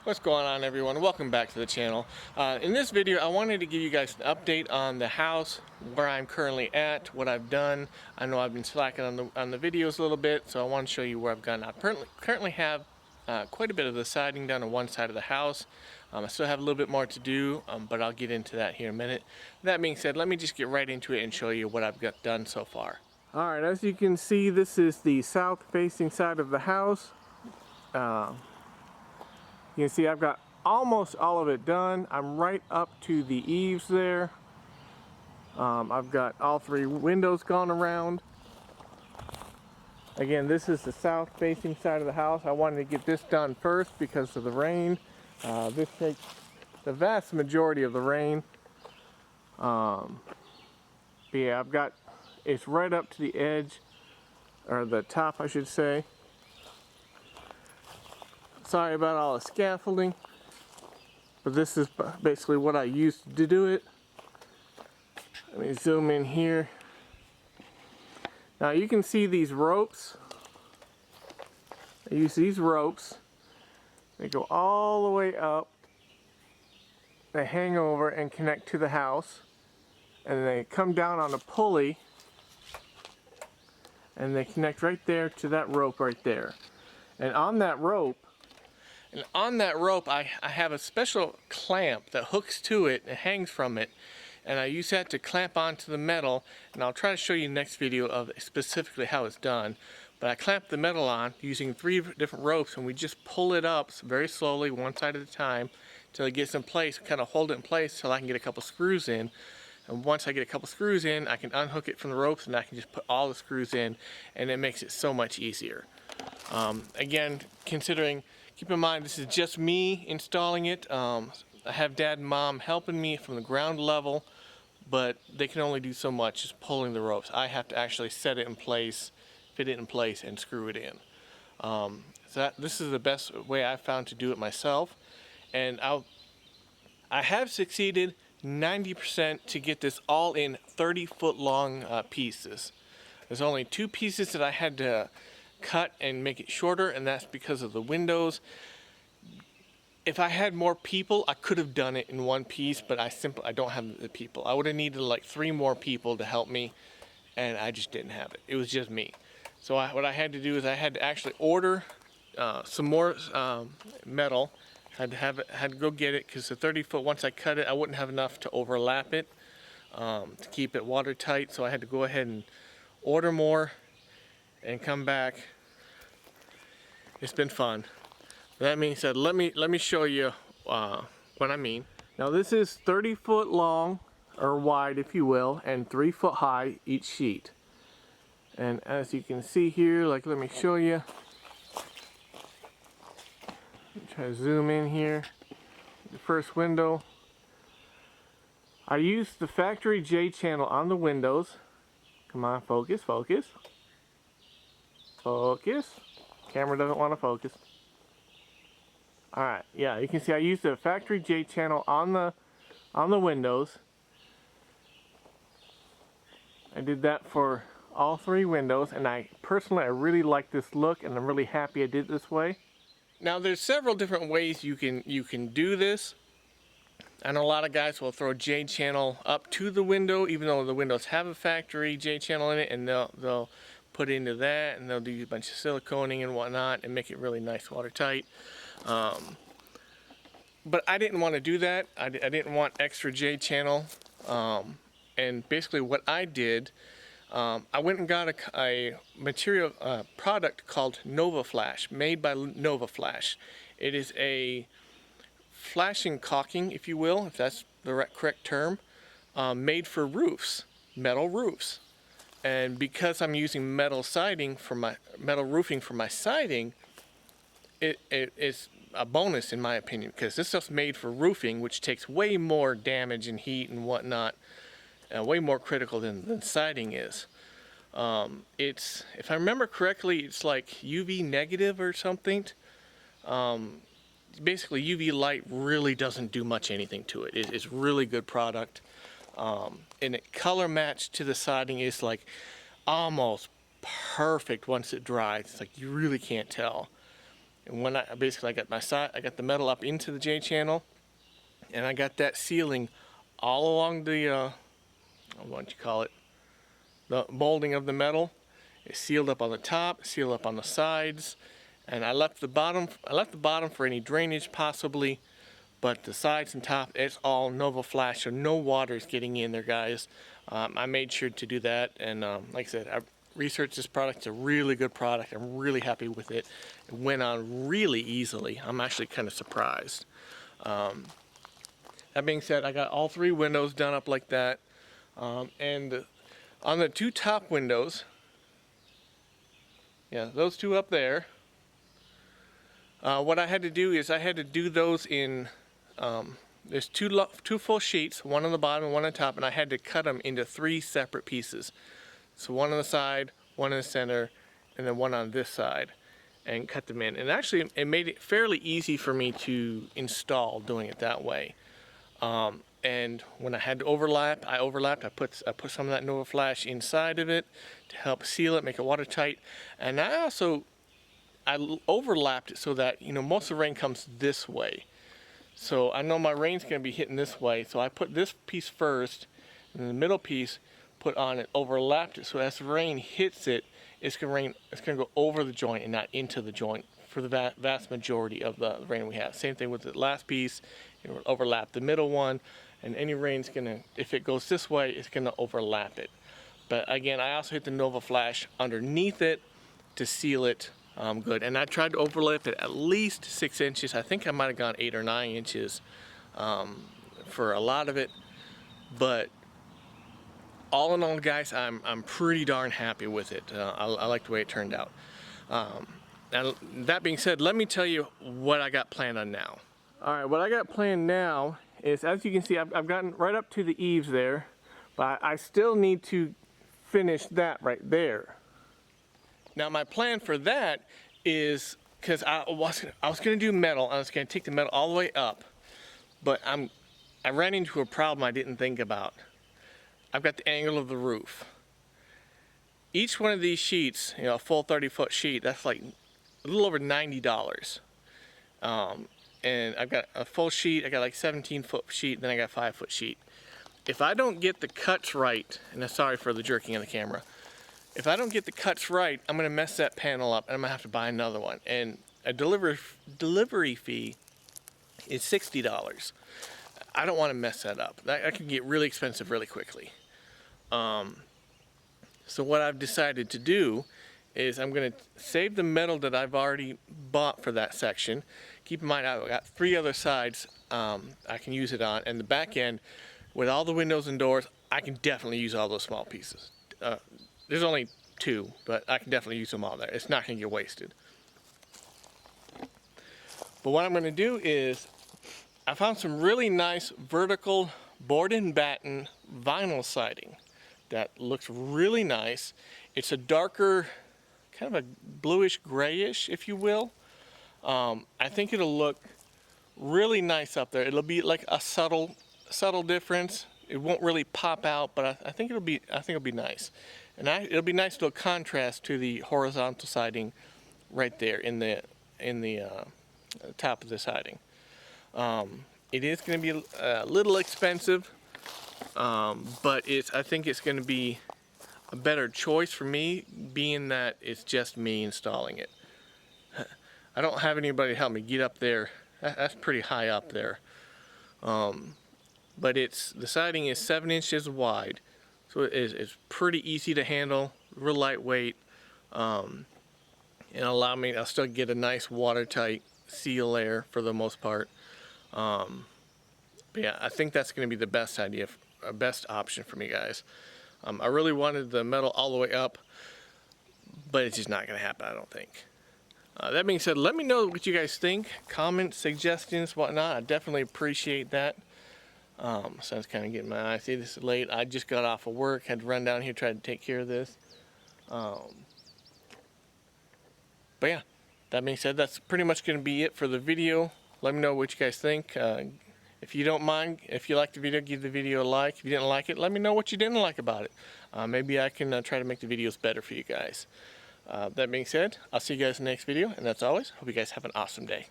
What's going on, everyone? Welcome back to the channel. In this video I wanted to give you guys an update on the house, where I'm currently at, what I've done. I know I've been slacking on the videos a little bit, so I want to show you where I've gone. I currently have quite a bit of the siding done on one side of the house. I still have a little bit more to do, but I'll get into that here in a minute. That being said, let me just get right into it and show you what I've got done so far. Alright, as you can see, this is the south facing side of the house. You can see I've got almost all of it done. I'm right up to the eaves there. I've got all three windows gone around. Again, this is the south facing side of the house. I wanted to get this done first because of the rain. This takes the vast majority of the rain. But yeah, it's right up to the edge, or the top I should say. Sorry about all the scaffolding, but this is basically what I used to do it. Let me zoom in here. Now you can see these ropes. I use these ropes. They go all the way up. They hang over and connect to the house. And they come down on a pulley. And they connect right there to that rope right there. And on that rope, I have a special clamp that hooks to it and hangs from it, and I use that to clamp onto the metal, and I'll try to show you in the next video of specifically how it's done. But I clamp the metal on using 3 different ropes, and we just pull it up very slowly, one side at a time, till it gets in place. Kind of hold it in place till I can get a couple screws in. And once I get a couple screws in, I can unhook it from the ropes and I can just put all the screws in, and it makes it so much easier. Again, keep in mind this is just me installing it. I have Dad and Mom helping me from the ground level, but they can only do so much just pulling the ropes. I have to actually set it in place, fit it in place, and screw it in. This is the best way I've found to do it myself, and I have succeeded 90% to get this all in 30-foot long pieces. There's only 2 pieces that I had to cut and make it shorter, and that's because of the windows. If I had more people, I could have done it in one piece, but I don't have the people. I would have needed like 3 more people to help me, and I just didn't have it. It was just me. So what I had to do is I had to actually order some more metal. Had to go get it, because the 30-foot, once I cut it, I wouldn't have enough to overlap it to keep it watertight. So I had to go ahead and order more and come back. It's been fun. That being said, let me show you what I mean. Now this is 30 foot long, or wide if you will, and 3 foot high each sheet. And as you can see here, let me show you. Try to zoom in here. The first window. I used the factory J channel on the windows. Come on, focus, focus. Focus. Camera doesn't want to focus. Alright, yeah, you can see I used the factory J channel on the windows. I did that for all 3 windows, and I really like this look, and I'm really happy I did it this way. Now there's several different ways you can do this. I know a lot of guys will throw J channel up to the window, even though the windows have a factory J channel in it, and they'll put into that, and they'll do a bunch of siliconing and whatnot and make it really nice watertight. But I didn't want to do that. I didn't want extra J channel, and basically what I did, I went and got a material product called Nova Flash, made by Nova Flash. It is a flashing caulking, if you will, if that's the correct term, made for roofs, metal roofs. And because I'm using metal siding for my metal roofing for my siding, it's a bonus in my opinion, because this stuff's made for roofing, which takes way more damage and heat and whatnot, way more critical than siding is. If I remember correctly, it's like UV negative or something. Basically, UV light really doesn't do much anything to it. It's a really good product. And it color match to the siding is like almost perfect once it dries. It's like you really can't tell. And when I got the metal up into the J-channel, and I got that sealing all along the what do you call it, the molding of the metal. It's sealed up on the top, sealed up on the sides, and I left the bottom for any drainage possibly, but the sides and top, it's all Nova Flash, so no water is getting in there, guys. I made sure to do that, and like I said, I researched this product. It's a really good product. I'm really happy with it. It went on really easily. I'm actually kind of surprised. That being said, I got all 3 windows done up like that, and on the 2 top windows, yeah, those 2 up there, what I had to do is I had to do those in, there's two full sheets, one on the bottom and one on top, and I had to cut them into 3 separate pieces. So one on the side, one in the center, and then one on this side, and cut them in. And actually, it made it fairly easy for me to install doing it that way. And when I had to overlap, I put some of that Nova Flash inside of it to help seal it, make it watertight. And I overlapped it so that, you know, most of the rain comes this way. So I know my rain's going to be hitting this way, so I put this piece first, and then the middle piece put on it, overlapped it, so as the rain hits it, it's going to go over the joint and not into the joint for the vast majority of the rain we have. Same thing with the last piece, it will overlap the middle one, and any rain's going to, if it goes this way, it's going to overlap it. But again, I also hit the Nova Flash underneath it to seal it good. And I tried to overlap it at least 6 inches. I think I might have gone 8 or 9 inches for a lot of it. But all in all, guys, I'm pretty darn happy with it. I like the way it turned out. Now, that being said, let me tell you what I got planned on now. All right, what I got planned now is, as you can see, I've gotten right up to the eaves there, but I still need to finish that right there. Now, my plan for that is, because I was going to do metal, I was going to take the metal all the way up, but I ran into a problem I didn't think about. I've got the angle of the roof. Each one of these sheets, you know, a full 30-foot sheet, that's like a little over $90. And I've got a full sheet, I got like 17-foot sheet, then I got a 5-foot sheet. If I don't get the cuts right, and I'm sorry for the jerking of the camera, if I don't get the cuts right, I'm going to mess that panel up and I'm going to have to buy another one. And a delivery fee is $60. I don't want to mess that up. That can get really expensive really quickly. So what I've decided to do is I'm going to save the metal that I've already bought for that section. Keep in mind, I've got 3 other sides I can use it on, and the back end, with all the windows and doors, I can definitely use all those small pieces. There's only 2, but I can definitely use them all there. It's not going to get wasted. But what I'm going to do is, I found some really nice vertical board and batten vinyl siding that looks really nice. It's a darker, kind of a bluish grayish, if you will. I think it'll look really nice up there. It'll be like a subtle difference. It won't really pop out, but I think it'll be nice. And it'll be nice to contrast to the horizontal siding right there in the top of the siding. It is going to be a little expensive, but I think it's going to be a better choice for me, being that it's just me installing it. I don't have anybody to help me get up there. That's pretty high up there. But the siding is 7 inches wide, so it's pretty easy to handle, real lightweight, and I'll still get a nice watertight seal there for the most part. But yeah, I think that's going to be the best best option for me, guys. I really wanted the metal all the way up, but it's just not going to happen, I don't think. That being said, let me know what you guys think. Comments, suggestions, whatnot. I definitely appreciate that. Sun's kind of getting my eye. See, this is late. I just got off of work, had to run down here, try to take care of this. But yeah, that being said, that's pretty much going to be it for the video. Let me know what you guys think. If you don't mind, if you liked the video, give the video a like. If you didn't like it, let me know what you didn't like about it. Maybe I can try to make the videos better for you guys. That being said, I'll see you guys in the next video, and as always, hope you guys have an awesome day.